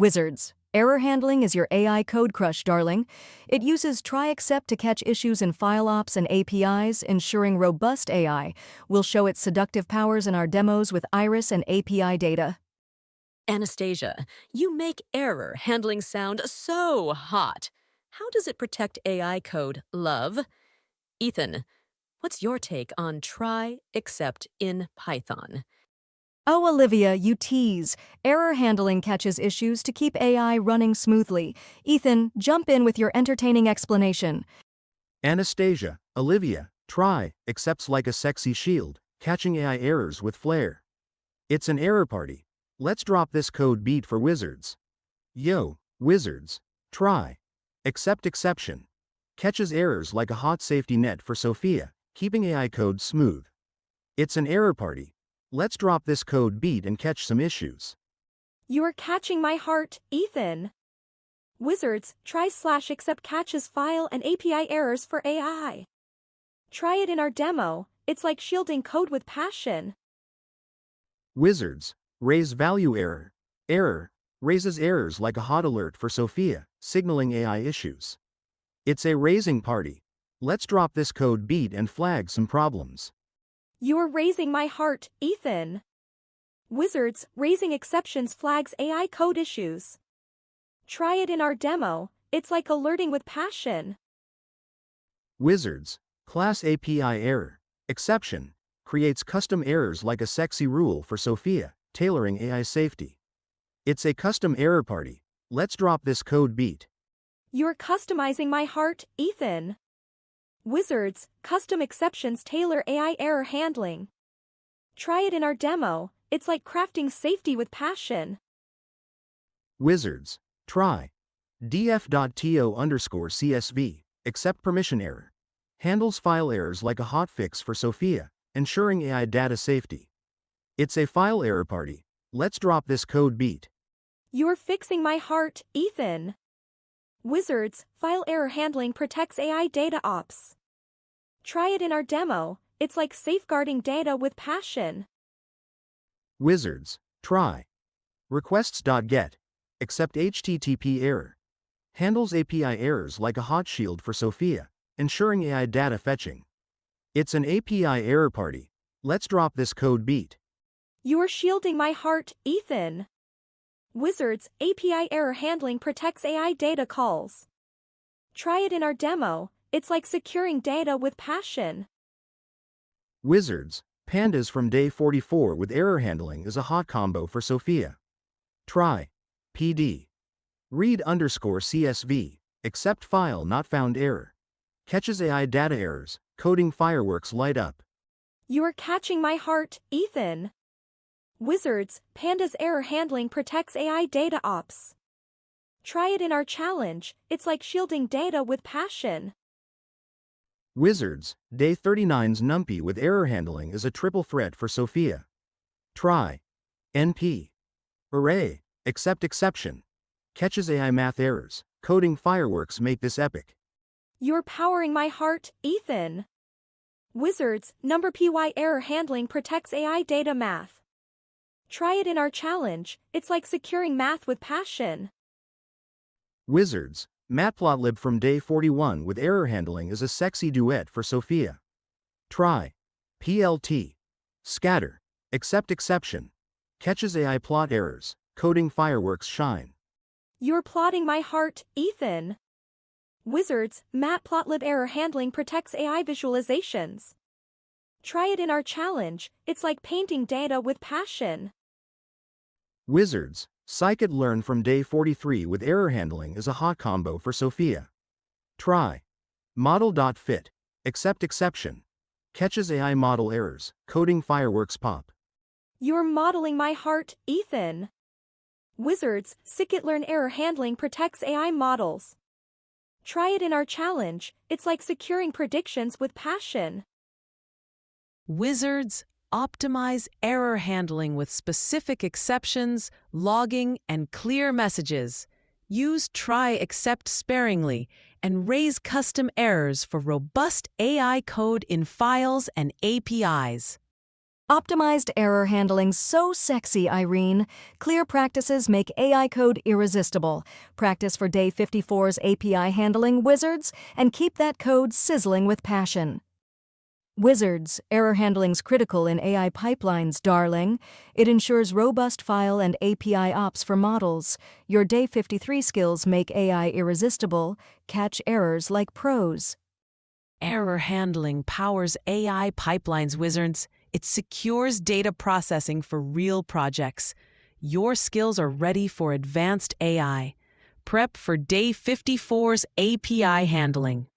Wizards. Error handling is your AI code crush, darling. It uses try-except to catch issues in file ops and APIs, ensuring robust AI. We'll show its seductive powers in our demos with iris and API data. Anastasia, you make error handling sound so hot. How does it protect AI code, love? Ethan, what's your take on try except in Python? Oh, Olivia, you tease. Error handling catches issues to keep AI running smoothly. Ethan, jump in with your entertaining explanation. Anastasia, Olivia, try, accepts like a sexy shield, catching AI errors with flair. It's an error party. Let's drop this code beat for wizards. Yo, wizards, try, accept exception. Catches errors like a hot safety net for Sophia, keeping AI code smooth. It's an error party. Let's drop this code beat and catch some issues. You're catching my heart, Ethan. Wizards, try/accept catches file and API errors for AI. Try it in our demo. It's like shielding code with passion. Wizards, raise value error. Error, raises errors like a hot alert for Sophia, signaling AI issues. It's a raising party. Let's drop this code beat and flag some problems. You're raising my heart, Ethan. Wizards, raising exceptions flags AI code issues. Try it in our demo. It's like alerting with passion. Wizards, class API error. Exception, creates custom errors like a sexy rule for Sophia, tailoring AI safety. It's a custom error party. Let's drop this code beat. You're customizing my heart, Ethan. Wizards, custom exceptions tailor AI error handling. Try it in our demo. It's like crafting safety with passion. Wizards, try. df.to_csv, accept permission error. Handles file errors like a hotfix for Sophia, ensuring AI data safety. It's a file error party. Let's drop this code beat. You're fixing my heart, Ethan. Wizards, file error handling protects AI data ops. Try it in our demo. It's like safeguarding data with passion. Wizards, try. Requests.get, accept HTTP error. Handles API errors like a hot shield for Sophia, ensuring AI data fetching. It's an API error party. Let's drop this code beat. You're shielding my heart, Ethan. Wizards, API error handling protects AI data calls. Try it in our demo. It's like securing data with passion. Wizards, pandas from day 44 with error handling is a hot combo for Sophia. Try. PD. Read_CSV, accept file not found error. Catches AI data errors, coding fireworks light up. You're catching my heart, Ethan. Wizards, pandas error handling protects AI data ops. Try it in our challenge. It's like shielding data with passion. Wizards, day 39's numpy with error handling is a triple threat for Sophia. Try. NP. Array, accept exception. Catches AI math errors, coding fireworks make this epic. You're powering my heart, Ethan. Wizards, NumberPy error handling protects AI data math. Try it in our challenge. It's like securing math with passion. Wizards, matplotlib from day 41 with error handling is a sexy duet for Sophia. Try. PLT. Scatter, accept exception. Catches AI plot errors, coding fireworks shine. You're plotting my heart, Ethan. Wizards, matplotlib error handling protects AI visualizations. Try it in our challenge. It's like painting data with passion. Wizards, Scikit-learn from day 43 with error handling is a hot combo for Sophia. Try. Model.fit, accept exception. Catches AI model errors, coding fireworks pop. You're modeling my heart, Ethan. Wizards, Scikit-learn error handling protects AI models. Try it in our challenge. It's like securing predictions with passion. Wizards, optimize error handling with specific exceptions, logging, and clear messages. Use try except sparingly and raise custom errors for robust AI code in files and APIs. Optimized error handling so sexy, Irene. Clear practices make AI code irresistible. Practice for day 54's API handling, wizards, and keep that code sizzling with passion. Wizards, error handling's critical in AI pipelines, darling. It ensures robust file and API ops for models. Your day 53 skills make AI irresistible. Catch errors like pros. Error handling powers AI pipelines, wizards. It secures data processing for real projects. Your skills are ready for advanced AI. Prep for day 54's API handling.